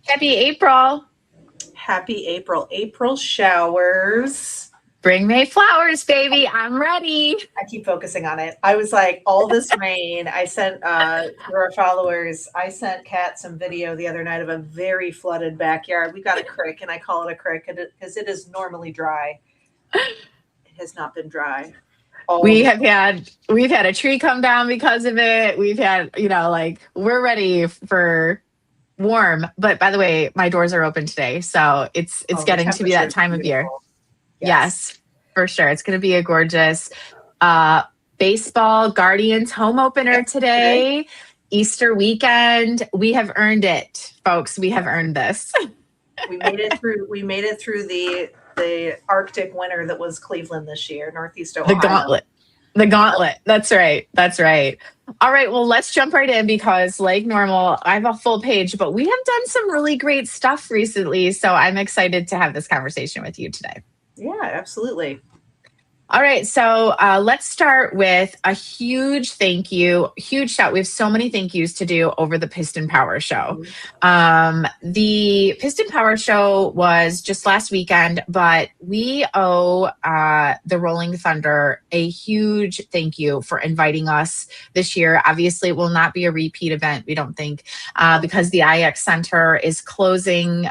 Happy April. Happy April. April showers. Bring May flowers, baby. I'm ready. I keep focusing on it. I was like, all this rain. I sent for our followers, I sent Kat some video the other night of a very flooded backyard. We got a creek, and I call it a creek because it is normally dry. It has not been dry. We've had a tree come down because of it. We've had, we're ready for warm. But by the way, my doors are open today, so it's getting to be that time of year. Yes, for sure. It's going to be a gorgeous baseball Guardians home opener today. Easter weekend. We have earned it, folks. We have earned this. We made it through. We made it through the Arctic winter that was Cleveland this year, Northeast Ohio. The gauntlet. That's right. All right. Well, let's jump right in because, like normal, I have a full page, but we have done some really great stuff recently. So I'm excited to have this conversation with you today. Yeah, absolutely. All right. So let's start with a huge thank you, huge shout. We have so many thank yous to do over the Piston Power Show. The Piston Power Show was just last weekend, but we owe the Rolling Thunder a huge thank you for inviting us this year. Obviously, it will not be a repeat event, we don't think, because the IX Center is closing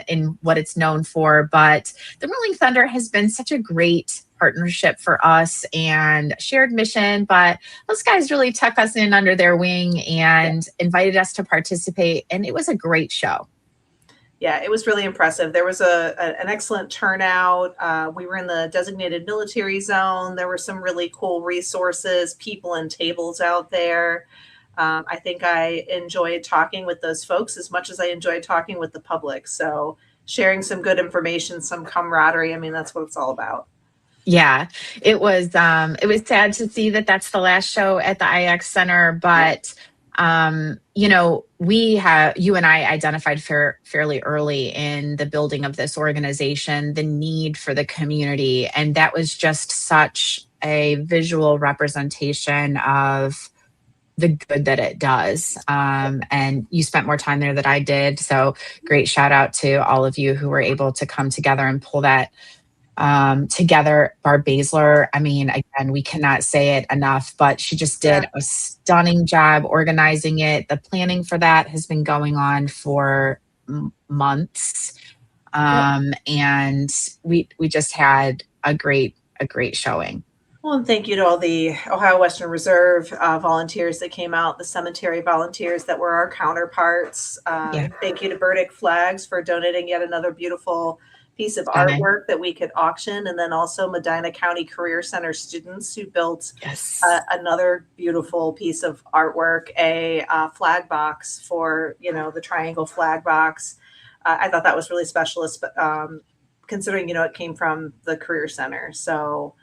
in what it's known for. But the Rolling Thunder has been such a great partnership for us and shared mission, but those guys really took us in under their wing and invited us to participate, and it was a great show. Yeah, it was really impressive. There was an excellent turnout. We were in the designated military zone. There were some really cool resources, people and tables out there. I think I enjoyed talking with those folks as much as I enjoyed talking with the public. So sharing some good information, some camaraderie. I mean, that's what it's all about. Yeah, it was sad to see that that's the last show at the IX Center, but you and I identified fairly early in the building of this organization, the need for the community. And that was just such a visual representation of the good that it does. And you spent more time there than I did. So great shout out to all of you who were able to come together and pull that together. Barb Baszler, I mean, again, we cannot say it enough, but she just did a stunning job organizing it. The planning for that has been going on for months. And we just had a great showing. Well, and thank you to all the Ohio Western Reserve volunteers that came out, the cemetery volunteers that were our counterparts. Thank you to Burdick Flags for donating yet another beautiful piece of artwork that we could auction, and then also Medina County Career Center students who built another beautiful piece of artwork, a flag box for the triangle flag box. I thought that was really special, considering it came from the Career Center. So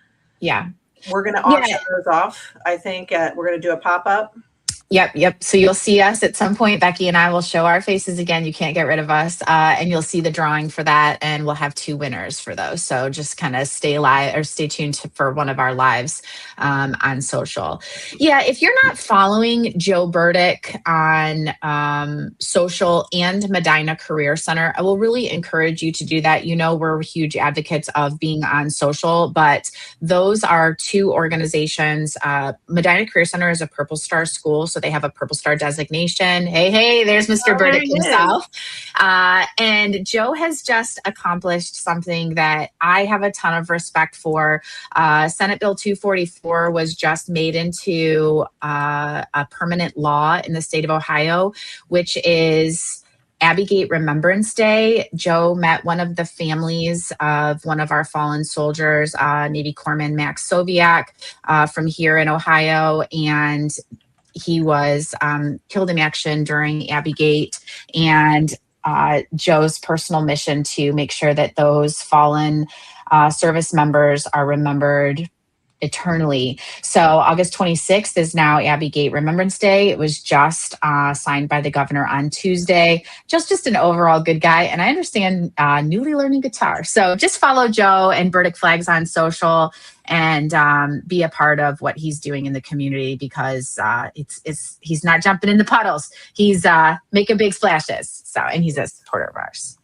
we're going to auction those off. I think we're going to do a pop-up. Yep. So you'll see us at some point. Becky and I will show our faces again. You can't get rid of us. And you'll see the drawing for that. And we'll have 2 winners for those. So just kind of stay tuned for one of our lives on social. Yeah. If you're not following Joe Burdick on social and Medina Career Center, I will really encourage you to do that. We're huge advocates of being on social, but those are 2 organizations. Medina Career Center is a Purple Star school. So they have a Purple Star designation. Hey, there's Mr. Burdick himself. And Joe has just accomplished something that I have a ton of respect for. Senate Bill 244 was just made into a permanent law in the state of Ohio, which is Abbey Remembrance Day. Joe met one of the families of one of our fallen soldiers, Navy Corpsman Max Soviak, from here in Ohio, and he was killed in action during Abbey. And Joe's personal mission to make sure that those fallen service members are remembered eternally. So August 26th is now Abbey Gate Remembrance Day. It was just signed by the governor on Tuesday. Just an overall good guy. And I understand newly learning guitar. So just follow Joe and Burdick Flags on social and be a part of what he's doing in the community, because he's not jumping in the puddles. He's making big splashes. So, and he's a supporter of ours.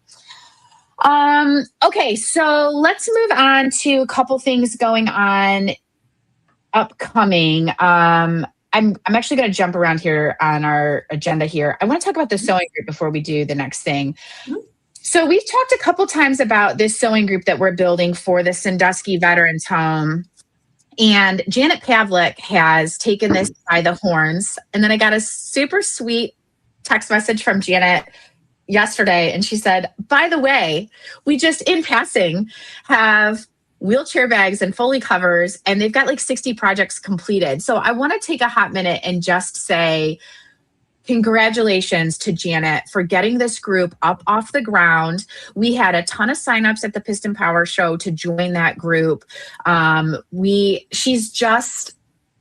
Okay, so let's move on to a couple things going on upcoming. I'm actually going to jump around here on our agenda here. I want to talk about the sewing group before we do the next thing. So we've talked a couple times about this sewing group that we're building for the Sandusky Veterans Home. And Janet Pavlik has taken this by the horns. And then I got a super sweet text message from Janet yesterday. And she said, by the way, we just in passing have wheelchair bags and Foley covers, and they've got like 60 projects completed. So I want to take a hot minute and just say congratulations to Janet for getting this group up off the ground. We had a ton of signups at the Piston Power Show to join that group. She's just,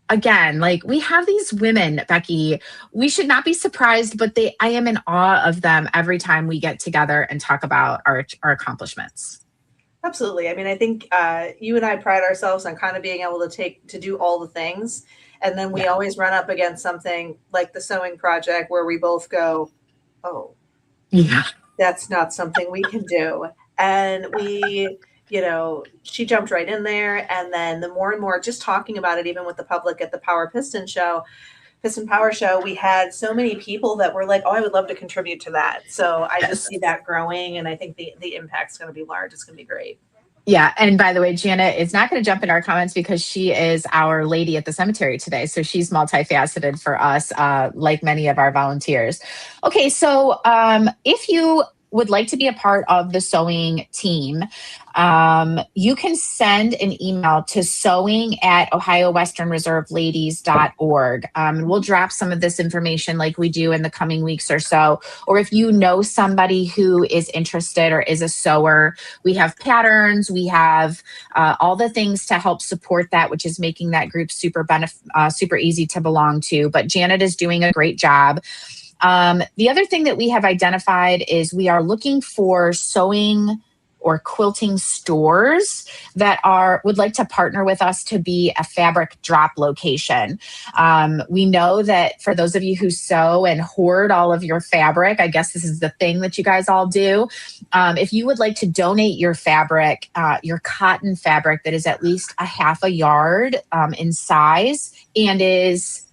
again, like, we have these women, Becky, we should not be surprised, but I am in awe of them every time we get together and talk about our accomplishments. Absolutely. I mean, I think you and I pride ourselves on kind of being able to do all the things. And then we always run up against something like the sewing project where we both go, oh, yeah, that's not something we can do. And she jumped right in there. And then the more and more just talking about it, even with the public at the Piston Power Show, we had so many people that were like, oh, I would love to contribute to that. So I just see that growing, and I think the impact's going to be large. It's going to be great. Yeah. And by the way, Janet is not going to jump in our comments because she is our lady at the cemetery today. So she's multifaceted for us, like many of our volunteers. Okay. So if you would like to be a part of the sewing team, you can send an email to sewing@OhioWesternReserveLadies.org. We'll drop some of this information like we do in the coming weeks or so. Or if you know somebody who is interested or is a sewer, we have patterns, we have all the things to help support that, which is making that group super easy to belong to. But Janet is doing a great job. The other thing that we have identified is we are looking for sewing or quilting stores that would like to partner with us to be a fabric drop location. We know that for those of you who sew and hoard all of your fabric, I guess this is the thing that you guys all do. If you would like to donate your fabric, your cotton fabric that is at least a half a yard in size and is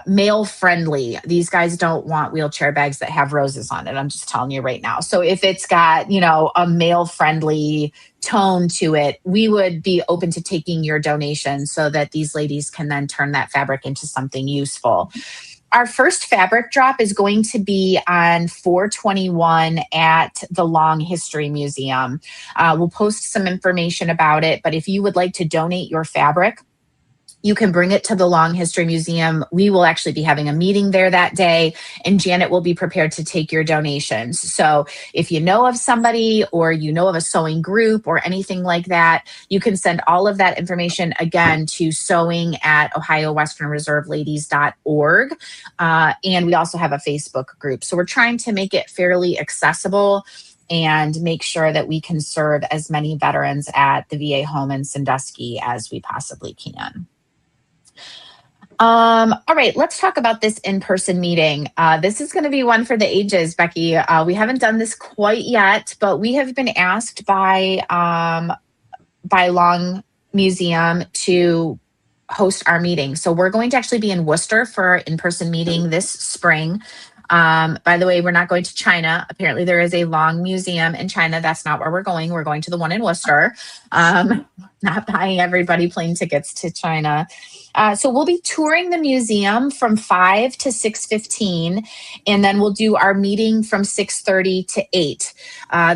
male friendly. These guys don't want wheelchair bags that have roses on it. I'm just telling you right now. So if it's got, a male friendly tone to it, we would be open to taking your donation so that these ladies can then turn that fabric into something useful. Our first fabric drop is going to be on 4/21 at the Long History Museum. We'll post some information about it, but if you would like to donate your fabric, you can bring it to the Long History Museum. We will actually be having a meeting there that day, and Janet will be prepared to take your donations. So if you know of somebody or you know of a sewing group or anything like that, you can send all of that information again to sewing@OhioWesternReserveLadies.org. And we also have a Facebook group. So we're trying to make it fairly accessible and make sure that we can serve as many veterans at the VA home in Sandusky as we possibly can. All right, let's talk about this in-person meeting. This is going to be one for the ages, Becky. We haven't done this quite yet, but we have been asked by Long Museum to host our meeting. So we're going to actually be in Worcester for our in-person meeting this spring. By the way, we're not going to China. Apparently there is a Long Museum in China. That's not where we're going. We're going to the one in Worcester. Not buying everybody plane tickets to China. So we'll be touring the museum from 5 to 6:15, and then we'll do our meeting from 6:30 to 8.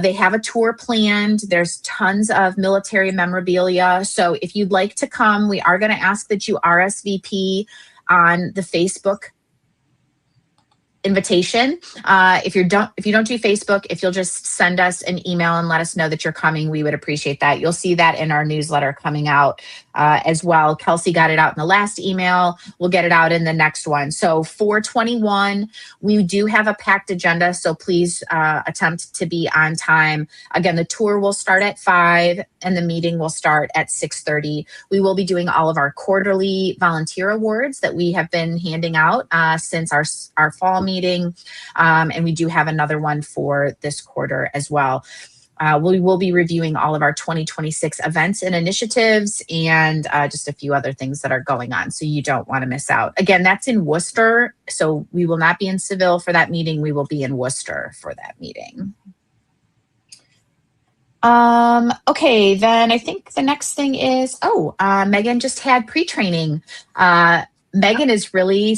They have a tour planned. There's tons of military memorabilia. So if you'd like to come, we are going to ask that you RSVP on the Facebook invitation. If you don't do Facebook, if you'll just send us an email and let us know that you're coming, we would appreciate that. You'll see that in our newsletter coming out as well. Kelsey got it out in the last email. We'll get it out in the next one. So 4/21, we do have a packed agenda, so please attempt to be on time. Again, the tour will start at 5 and the meeting will start at 6:30. We will be doing all of our quarterly volunteer awards that we have been handing out since our fall meeting. And we do have another one for this quarter as well. We will be reviewing all of our 2026 events and initiatives and just a few other things that are going on. So you don't want to miss out. Again, that's in Worcester. So we will not be in Seville for that meeting. We will be in Worcester for that meeting. Okay, then I think the next thing is, Megan just had pre-training. Megan is really,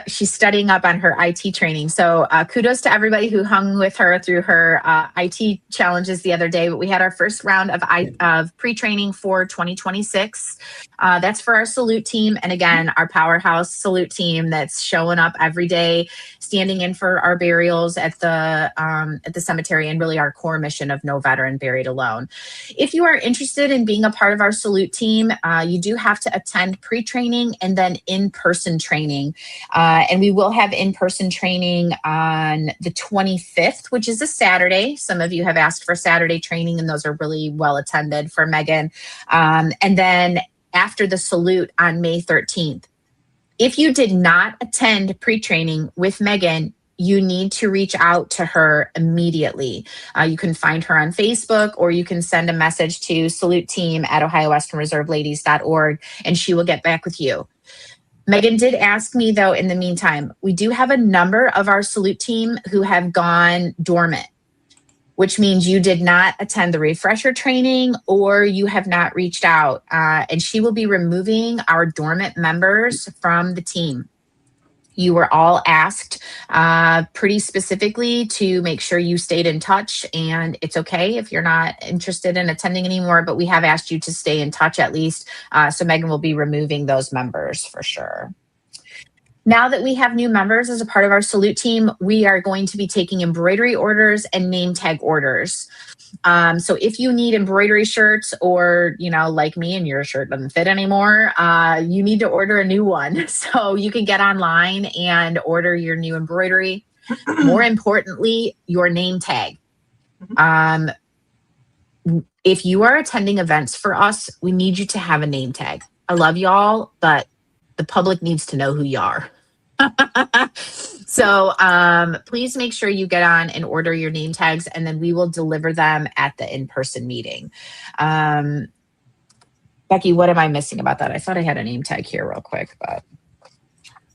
she's studying up on her IT training. So kudos to everybody who hung with her through her IT challenges the other day. But we had our first round of pre-training for 2026. That's for our salute team. And again, our powerhouse salute team that's showing up every day, standing in for our burials at the cemetery, and really our core mission of no veteran buried alone. If you are interested in being a part of our salute team, you do have to attend pre-training and then in-person training. And we will have in-person training on the 25th, which is a Saturday. Some of you have asked for Saturday training, and those are really well attended for Megan. And then after the salute on May 13th. If you did not attend pre-training with Megan, you need to reach out to her immediately. You can find her on Facebook, or you can send a message to saluteteam@OhioWesternReserveLadies.org, and she will get back with you. Megan did ask me, though, in the meantime, we do have a number of our salute team who have gone dormant, which means you did not attend the refresher training or you have not reached out. And she will be removing our dormant members from the team. You were all asked pretty specifically to make sure you stayed in touch, and it's okay if you're not interested in attending anymore, but we have asked you to stay in touch at least. So Megan will be removing those members for sure. Now that we have new members as a part of our salute team, we are going to be taking embroidery orders and name tag orders. So if you need embroidery shirts, or, like me and your shirt doesn't fit anymore, you need to order a new one. So you can get online and order your new embroidery. More importantly, your name tag. If you are attending events for us, we need you to have a name tag. I love y'all, but the public needs to know who you are. So please make sure you get on and order your name tags, and then we will deliver them at the in-person meeting. Becky, what am I missing about that? I thought I had a name tag here real quick, but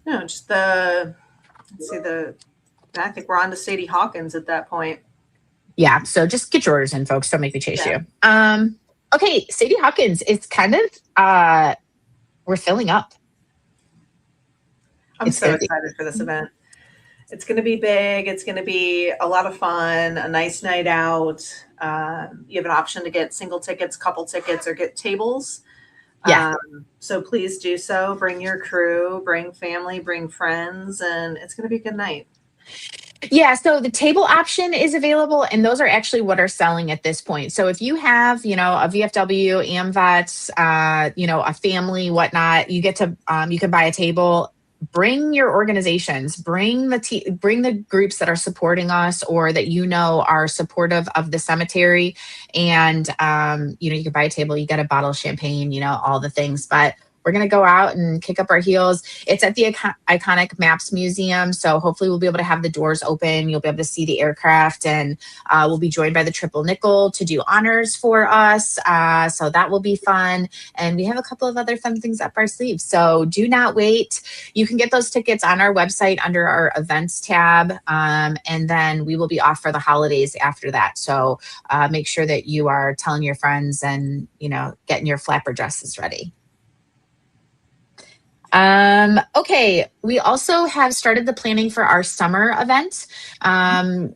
no, just I think we're on to Sadie Hawkins at that point. Yeah, so just get your orders in, folks. Don't make me chase you. Okay, Sadie Hawkins, it's kind of we're filling up. I'm so excited for this event. It's going to be big. It's going to be a lot of fun, a nice night out. You have an option to get single tickets, couple tickets, or get tables. Yeah. So please do so. Bring your crew, bring family, bring friends, and it's going to be a good night. Yeah, so the table option is available, and those are actually what are selling at this point. So if you have, a VFW, AMVETS, a family, whatnot, you get to, you can buy a table. Bring your organizations, bring the groups that are supporting us or that are supportive of the cemetery, and you can buy a table, you get a bottle of champagne, all the things. But we're going to go out and kick up our heels. It's at the Iconic Maps Museum, so hopefully we'll be able to have the doors open. You'll be able to see the aircraft, and we'll be joined by the Triple Nickel to do honors for us. So that will be fun. And we have a couple of other fun things up our sleeves. So do not wait. You can get those tickets on our website under our events tab. And then we will be off for the holidays after that. So make sure that you are telling your friends and, getting your flapper dresses ready. Okay, we also have started the planning for our summer event.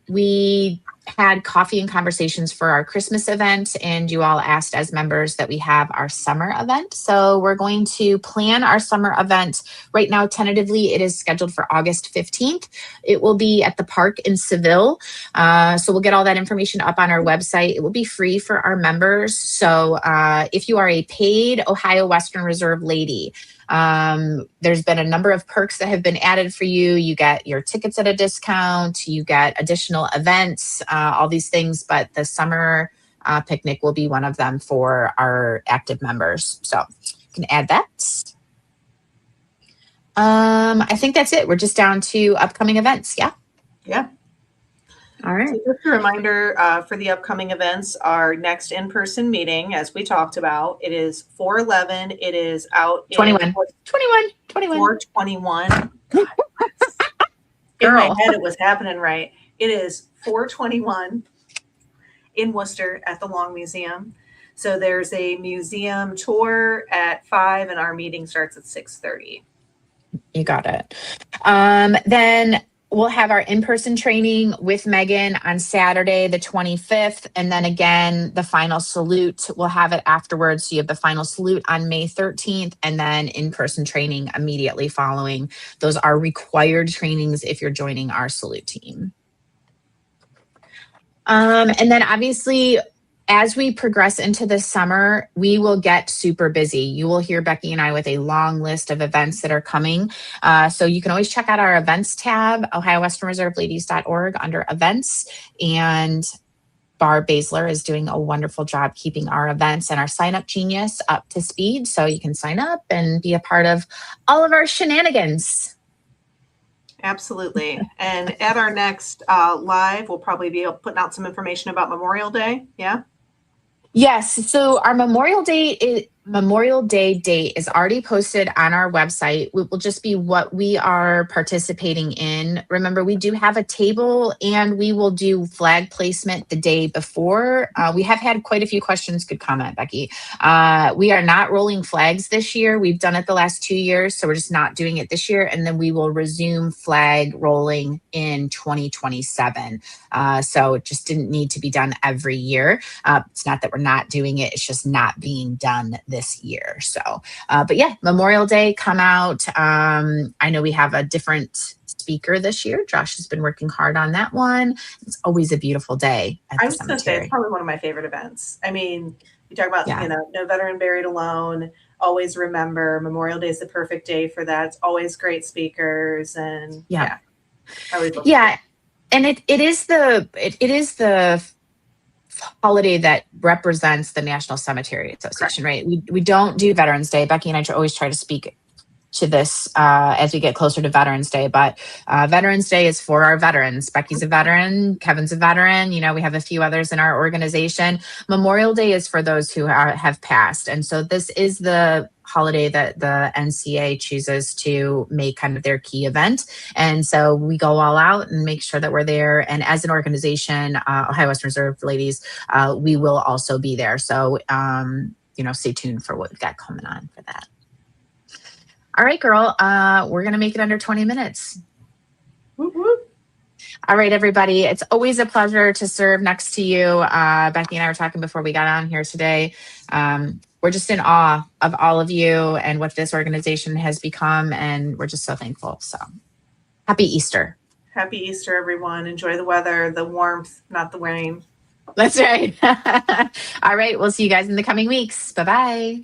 We had coffee and conversations for our Christmas event, and you all asked as members that we have our summer event. So we're going to plan our summer event. Right now, tentatively, it is scheduled for August 15th. It will be at the park in Seville. So we'll get all that information up on our website. It will be free for our members. So if you are a paid Ohio Western Reserve lady, there's been a number of perks that have been added for you. You get your tickets at a discount, you get additional events, all these things, but the summer picnic will be one of them for our active members. So you can add that. I think that's it. We're just down to upcoming events. Yeah. Yeah. All right. So just a reminder for the upcoming events, our next in-person meeting, as we talked about, it is 4/11. It is out 21. 4/21. In my head, it was happening right. It is 4/21 in Worcester at the Long Museum. So there's a museum tour at 5, and our meeting starts at 6:30. You got it. Then we'll have our in-person training with Megan on Saturday, the 25th. And then again, the final salute, we'll have it afterwards. So you have the final salute on May 13th and then in-person training immediately following. Those are required trainings if you're joining our salute team. And then obviously, as we progress into the summer, we will get super busy. You will hear Becky and I with a long list of events that are coming. So you can always check out our events tab, OhioWesternReserveLadies.org under events. And Barb Baszler is doing a wonderful job keeping our events and our sign up genius up to speed. So you can sign up and be a part of all of our shenanigans. Absolutely. And at our next live, we'll probably be putting out some information about Memorial Day. Yeah. Yes. So our Memorial Day date is already posted on our website. It will just be what we are participating in. Remember, we do have a table and we will do flag placement the day before. We have had quite a few questions. Good comment, Becky. We are not rolling flags this year. We've done it the last 2 years, so we're just not doing it this year. And then we will resume flag rolling in 2027. So it just didn't need to be done every year. It's not that we're not doing it. It's just not being done this year. So, but yeah, Memorial Day, come out. I know we have a different speaker this year. Josh has been working hard on that one. It's always a beautiful day at the cemetery. I was going to say, it's probably one of my favorite events. I mean, you talk about, no veteran buried alone. Always remember Memorial Day is the perfect day for that. It's always great speakers and I always love it. And it is the holiday that represents the National Cemetery Association, right? We don't do Veterans Day. Becky and I always try to speak to this as we get closer to Veterans Day, but Veterans Day is for our veterans. Becky's a veteran, Kevin's a veteran, we have a few others in our organization. Memorial Day is for those who have passed. And so this is the holiday that the NCA chooses to make kind of their key event. And so we go all out and make sure that we're there. And as an organization, Ohio Western Reserve Ladies, we will also be there. So, stay tuned for what we've got coming on for that. All right, girl, we're going to make it under 20 minutes. Whoop, whoop. All right, everybody. It's always a pleasure to serve next to you. Becky and I were talking before we got on here today. We're just in awe of all of you and what this organization has become, and we're just so thankful. So happy Easter. Happy Easter, everyone. Enjoy the weather, the warmth, not the rain. That's right. All right. We'll see you guys in the coming weeks. Bye-bye.